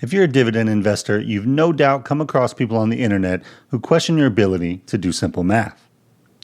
If you're a dividend investor, you've no doubt come across people on the internet who question your ability to do simple math.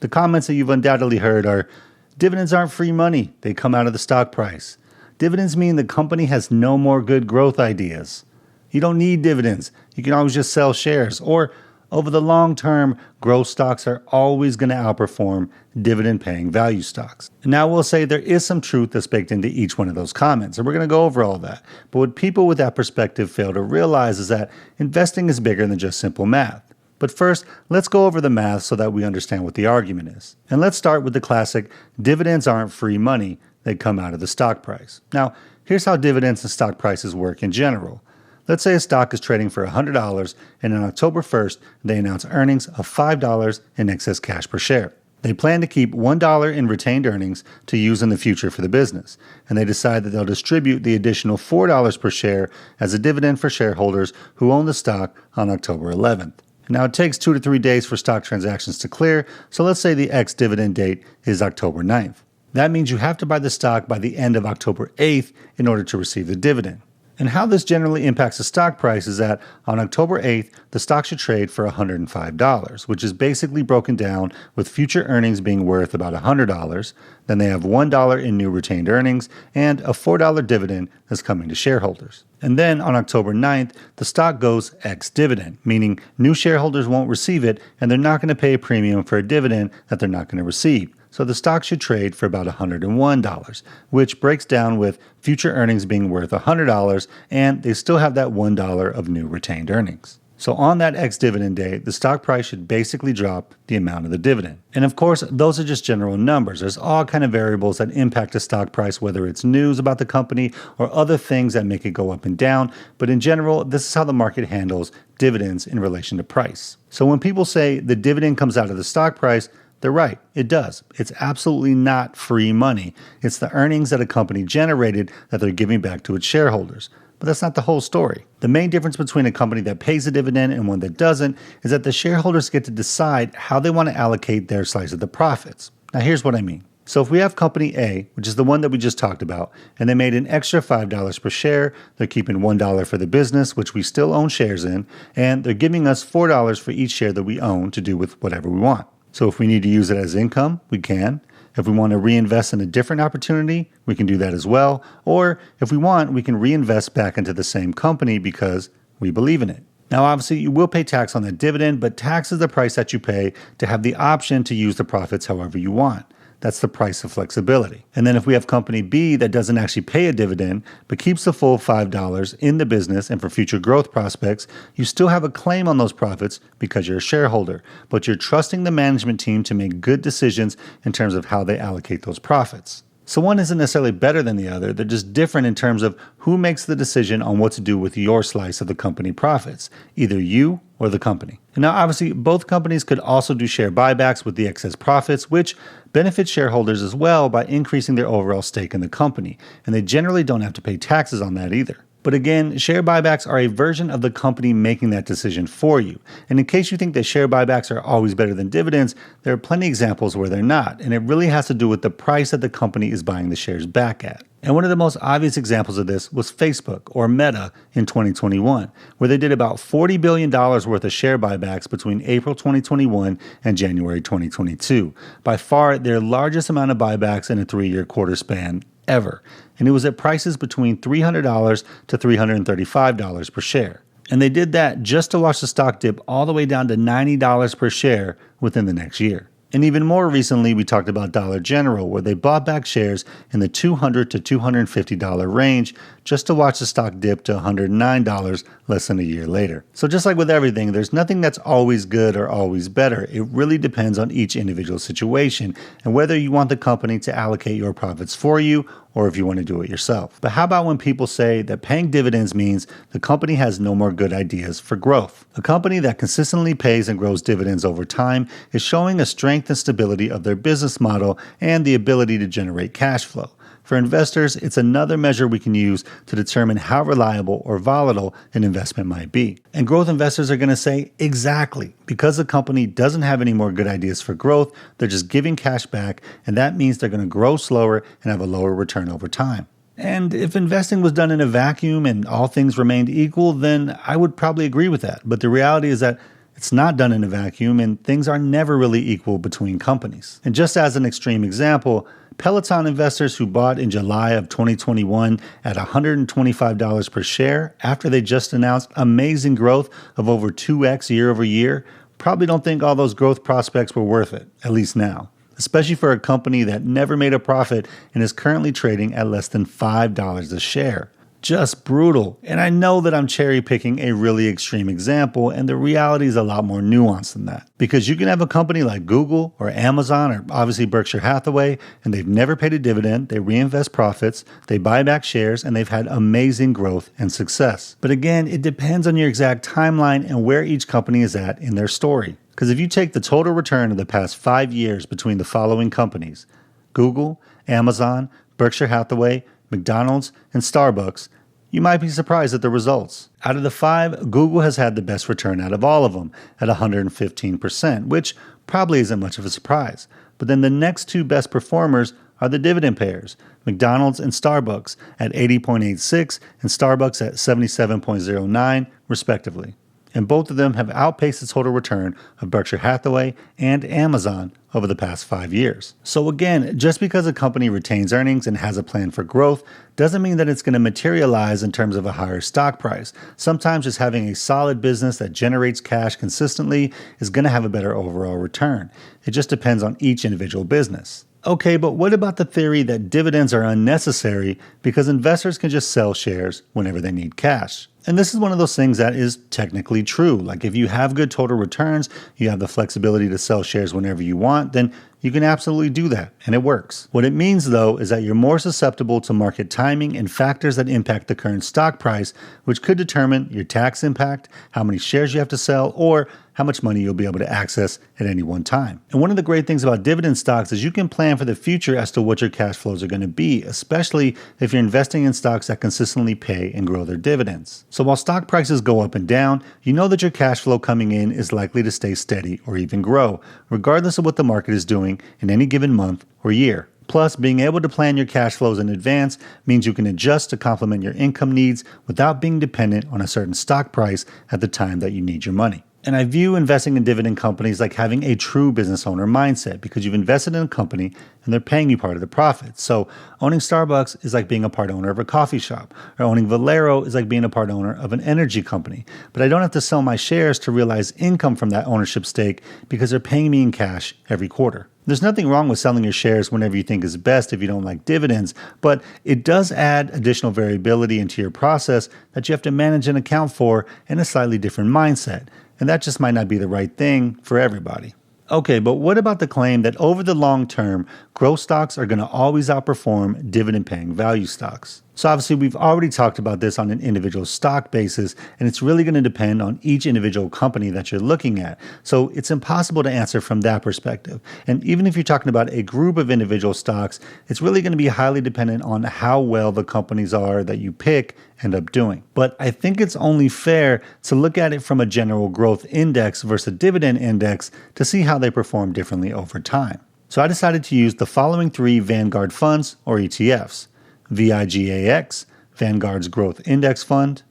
The comments that you've undoubtedly heard are, dividends aren't free money, they come out of the stock price. Dividends mean the company has no more good growth ideas. You don't need dividends, you can always just sell shares. Or, over the long term, growth stocks are always going to outperform dividend-paying value stocks. And now we'll say there is some truth that's baked into each one of those comments, and we're going to go over all that. But what people with that perspective fail to realize is that investing is bigger than just simple math. But first, let's go over the math so that we understand what the argument is. And let's start with the classic, dividends aren't free money, they come out of the stock price. Now, here's how dividends and stock prices work in general. Let's say a stock is trading for $100, and on October 1st, they announce earnings of $5 in excess cash per share. They plan to keep $1 in retained earnings to use in the future for the business, and they decide that they'll distribute the additional $4 per share as a dividend for shareholders who own the stock on October 11th. Now, it takes 2 to 3 days for stock transactions to clear, so let's say the ex-dividend date is October 9th. That means you have to buy the stock by the end of October 8th in order to receive the dividend. And how this generally impacts the stock price is that on October 8th, the stock should trade for $105, which is basically broken down with future earnings being worth about $100. Then they have $1 in new retained earnings and a $4 dividend that's coming to shareholders. And then on October 9th, the stock goes ex-dividend, meaning new shareholders won't receive it and they're not going to pay a premium for a dividend that they're not going to receive. So the stock should trade for about $101, which breaks down with future earnings being worth $100, and they still have that $1 of new retained earnings. So on that ex-dividend day, the stock price should basically drop the amount of the dividend. And of course, those are just general numbers. There's all kind of variables that impact the stock price, whether it's news about the company or other things that make it go up and down. But in general, this is how the market handles dividends in relation to price. So when people say the dividend comes out of the stock price, they're right, it does. It's absolutely not free money. It's the earnings that a company generated that they're giving back to its shareholders. But that's not the whole story. The main difference between a company that pays a dividend and one that doesn't is that the shareholders get to decide how they want to allocate their slice of the profits. Now here's what I mean. So if we have company A, which is the one that we just talked about, and they made an extra $5 per share, they're keeping $1 for the business, which we still own shares in, and they're giving us $4 for each share that we own to do with whatever we want. So if we need to use it as income, we can. If we want to reinvest in a different opportunity, we can do that as well. Or if we want, we can reinvest back into the same company because we believe in it. Now, obviously, you will pay tax on that dividend, but tax is the price that you pay to have the option to use the profits however you want. That's the price of flexibility. And then if we have company B that doesn't actually pay a dividend, but keeps the full $5 in the business and for future growth prospects, you still have a claim on those profits because you're a shareholder, but you're trusting the management team to make good decisions in terms of how they allocate those profits. So one isn't necessarily better than the other, they're just different in terms of who makes the decision on what to do with your slice of the company profits, either you or the company. And now obviously both companies could also do share buybacks with the excess profits, which benefits shareholders as well by increasing their overall stake in the company, and they generally don't have to pay taxes on that either. But again, share buybacks are a version of the company making that decision for you. And in case you think that share buybacks are always better than dividends, there are plenty of examples where they're not. And it really has to do with the price that the company is buying the shares back at. And one of the most obvious examples of this was Facebook, or Meta, in 2021, where they did about $40 billion worth of share buybacks between April 2021 and January 2022. By far their largest amount of buybacks in a 3-year quarter span ever. And it was at prices between $300 to $335 per share. And they did that just to watch the stock dip all the way down to $90 per share within the next year. And even more recently, we talked about Dollar General, where they bought back shares in the $200 to $250 range just to watch the stock dip to $109 less than a year later. So just like with everything, there's nothing that's always good or always better. It really depends on each individual situation and whether you want the company to allocate your profits for you or if you want to do it yourself. But how about when people say that paying dividends means the company has no more good ideas for growth? A company that consistently pays and grows dividends over time is showing a strength and stability of their business model and the ability to generate cash flow. For investors, it's another measure we can use to determine how reliable or volatile an investment might be. And growth investors are going to say, exactly. Because the company doesn't have any more good ideas for growth, they're just giving cash back, and that means they're going to grow slower and have a lower return over time. And if investing was done in a vacuum and all things remained equal, then I would probably agree with that. But the reality is that it's not done in a vacuum and things are never really equal between companies. And just as an extreme example, Peloton investors who bought in July of 2021 at $125 per share after they just announced amazing growth of over 2x year over year probably don't think all those growth prospects were worth it, at least now, especially for a company that never made a profit and is currently trading at less than $5 a share. Just brutal. And I know that I'm cherry picking a really extreme example, and the reality is a lot more nuanced than that. Because you can have a company like Google or Amazon or obviously Berkshire Hathaway, and they've never paid a dividend, they reinvest profits, they buy back shares, and they've had amazing growth and success. But again, it depends on your exact timeline and where each company is at in their story. Because if you take the total return of the past 5 years between the following companies, Google, Amazon, Berkshire Hathaway, McDonald's, and Starbucks, you might be surprised at the results. Out of the 5, Google has had the best return out of all of them at 115%, which probably isn't much of a surprise. But then the next 2 best performers are the dividend payers, McDonald's and Starbucks at 80.86 and Starbucks at 77.09, respectively. And both of them have outpaced the total return of Berkshire Hathaway and Amazon over the past 5 years. So again, just because a company retains earnings and has a plan for growth doesn't mean that it's going to materialize in terms of a higher stock price. Sometimes just having a solid business that generates cash consistently is going to have a better overall return. It just depends on each individual business. Okay, but what about the theory that dividends are unnecessary because investors can just sell shares whenever they need cash? And this is one of those things that is technically true. Like if you have good total returns, you have the flexibility to sell shares whenever you want, then you can absolutely do that, and it works. What it means, though, is that you're more susceptible to market timing and factors that impact the current stock price, which could determine your tax impact, how many shares you have to sell, or how much money you'll be able to access at any one time. And one of the great things about dividend stocks is you can plan for the future as to what your cash flows are going to be, especially if you're investing in stocks that consistently pay and grow their dividends. So while stock prices go up and down, you know that your cash flow coming in is likely to stay steady or even grow, regardless of what the market is doing in any given month or year. Plus, being able to plan your cash flows in advance means you can adjust to complement your income needs without being dependent on a certain stock price at the time that you need your money. And I view investing in dividend companies like having a true business owner mindset because you've invested in a company and they're paying you part of the profits. So owning Starbucks is like being a part owner of a coffee shop, or owning Valero is like being a part owner of an energy company. But I don't have to sell my shares to realize income from that ownership stake because they're paying me in cash every quarter. There's nothing wrong with selling your shares whenever you think is best if you don't like dividends, but it does add additional variability into your process that you have to manage and account for in a slightly different mindset. And that just might not be the right thing for everybody. Okay, but what about the claim that over the long term, growth stocks are going to always outperform dividend-paying value stocks? So obviously, we've already talked about this on an individual stock basis, and it's really going to depend on each individual company that you're looking at. So it's impossible to answer from that perspective. And even if you're talking about a group of individual stocks, it's really going to be highly dependent on how well the companies are that you pick end up doing. But I think it's only fair to look at it from a general growth index versus a dividend index to see how they perform differently over time. So I decided to use the following 3 Vanguard funds or ETFs. VIGAX, Vanguard's Growth Index Fund,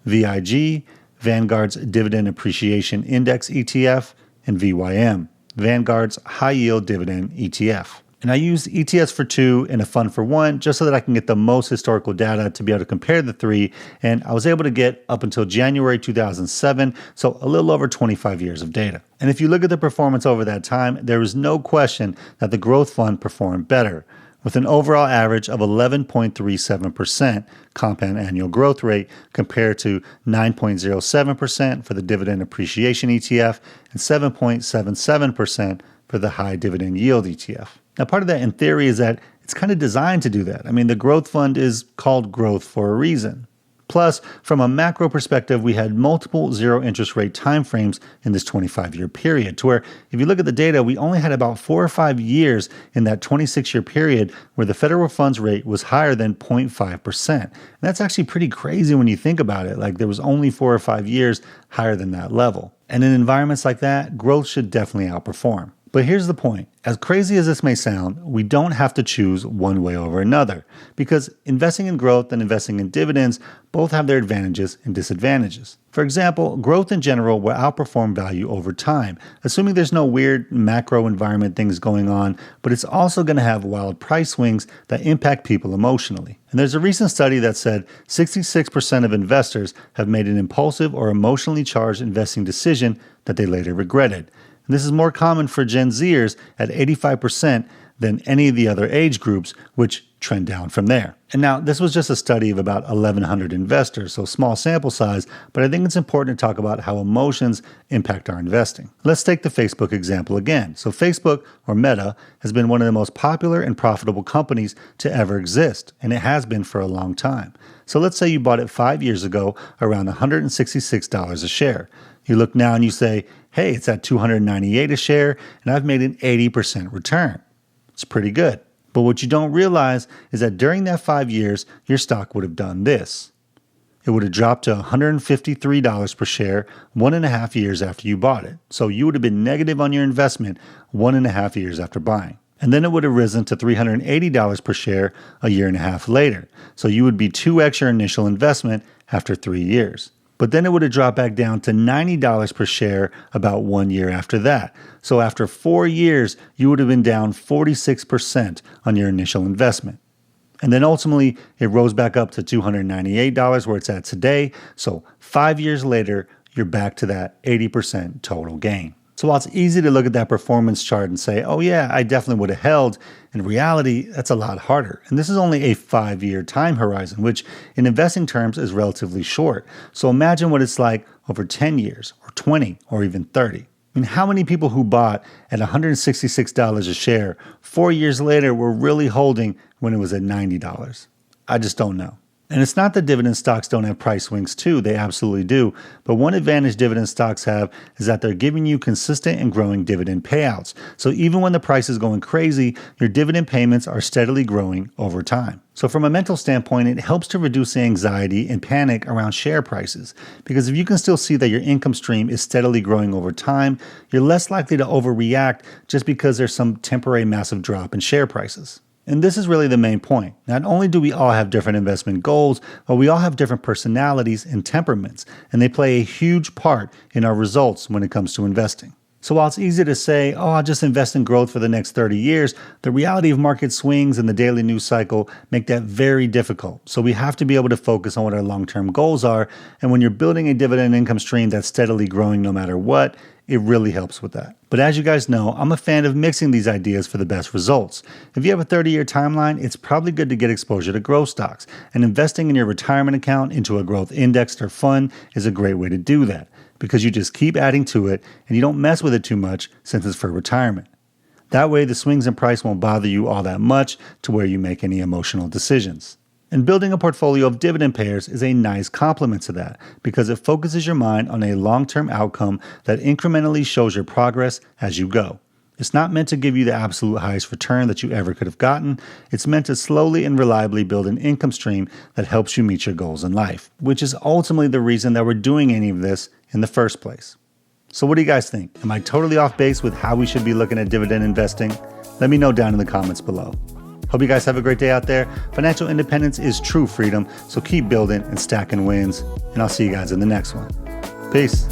VIG, Vanguard's Dividend Appreciation Index ETF, and VYM, Vanguard's High Yield Dividend ETF. And I used ETFs for 2 and a fund for 1 just so that I can get the most historical data to be able to compare the 3, and I was able to get up until January 2007, so a little over 25 years of data. And if you look at the performance over that time, there is no question that the growth fund performed better, with an overall average of 11.37% compound annual growth rate compared to 9.07% for the Dividend Appreciation ETF and 7.77% for the High Dividend Yield ETF. Now, part of that in theory is that it's kind of designed to do that. I mean, the growth fund is called growth for a reason. Plus, from a macro perspective, we had multiple zero interest rate timeframes in this 25-year period, to where if you look at the data, we only had about 4 or 5 years in that 26-year period where the federal funds rate was higher than 0.5%. And that's actually pretty crazy when you think about it. Like there was only 4 or 5 years higher than that level. And in environments like that, growth should definitely outperform. But here's the point. As crazy as this may sound, we don't have to choose one way over another, because investing in growth and investing in dividends both have their advantages and disadvantages. For example, growth in general will outperform value over time, assuming there's no weird macro environment things going on, but it's also going to have wild price swings that impact people emotionally. And there's a recent study that said 66% of investors have made an impulsive or emotionally charged investing decision that they later regretted. And this is more common for Gen Zers at 85% than any of the other age groups, which trend down from there. And now, this was just a study of about 1,100 investors, so small sample size, but I think it's important to talk about how emotions impact our investing. Let's take the Facebook example again. So Facebook, or Meta, has been one of the most popular and profitable companies to ever exist, and it has been for a long time. So let's say you bought it 5 years ago around $166 a share. You look now and you say, hey, it's at $298 a share, and I've made an 80% return. It's pretty good. But what you don't realize is that during that 5 years, your stock would have done this. It would have dropped to $153 per share 1.5 years after you bought it. So you would have been negative on your investment 1.5 years after buying. And then it would have risen to $380 per share a year and a half later. So you would be 2x your initial investment after 3 years. But then it would have dropped back down to $90 per share about 1 year after that. So after 4 years, you would have been down 46% on your initial investment. And then ultimately, it rose back up to $298 where it's at today. So 5 years later, you're back to that 80% total gain. So while it's easy to look at that performance chart and say, oh yeah, I definitely would have held, in reality, that's a lot harder. And this is only a 5-year time horizon, which in investing terms is relatively short. So imagine what it's like over 10 years or 20 or even 30. I mean, how many people who bought at $166 a share 4 years later were really holding when it was at $90? I just don't know. And it's not that dividend stocks don't have price swings too, they absolutely do. But one advantage dividend stocks have is that they're giving you consistent and growing dividend payouts. So even when the price is going crazy, your dividend payments are steadily growing over time. So from a mental standpoint, it helps to reduce the anxiety and panic around share prices. Because if you can still see that your income stream is steadily growing over time, you're less likely to overreact just because there's some temporary massive drop in share prices. And this is really the main point. Not only do we all have different investment goals, but we all have different personalities and temperaments, and they play a huge part in our results when it comes to investing. So while it's easy to say, oh, I'll just invest in growth for the next 30 years, the reality of market swings and the daily news cycle make that very difficult. So we have to be able to focus on what our long-term goals are, and when you're building a dividend income stream that's steadily growing no matter what, it really helps with that. But as you guys know, I'm a fan of mixing these ideas for the best results. If you have a 30-year timeline, it's probably good to get exposure to growth stocks, and investing in your retirement account into a growth indexed or fund is a great way to do that, because you just keep adding to it and you don't mess with it too much since it's for retirement. That way, the swings in price won't bother you all that much to where you make any emotional decisions. And building a portfolio of dividend payers is a nice complement to that because it focuses your mind on a long-term outcome that incrementally shows your progress as you go. It's not meant to give you the absolute highest return that you ever could have gotten. It's meant to slowly and reliably build an income stream that helps you meet your goals in life, which is ultimately the reason that we're doing any of this in the first place. So what do you guys think? Am I totally off base with how we should be looking at dividend investing? Let me know down in the comments below. Hope you guys have a great day out there. Financial independence is true freedom, so keep building and stacking wins, and I'll see you guys in the next one. Peace.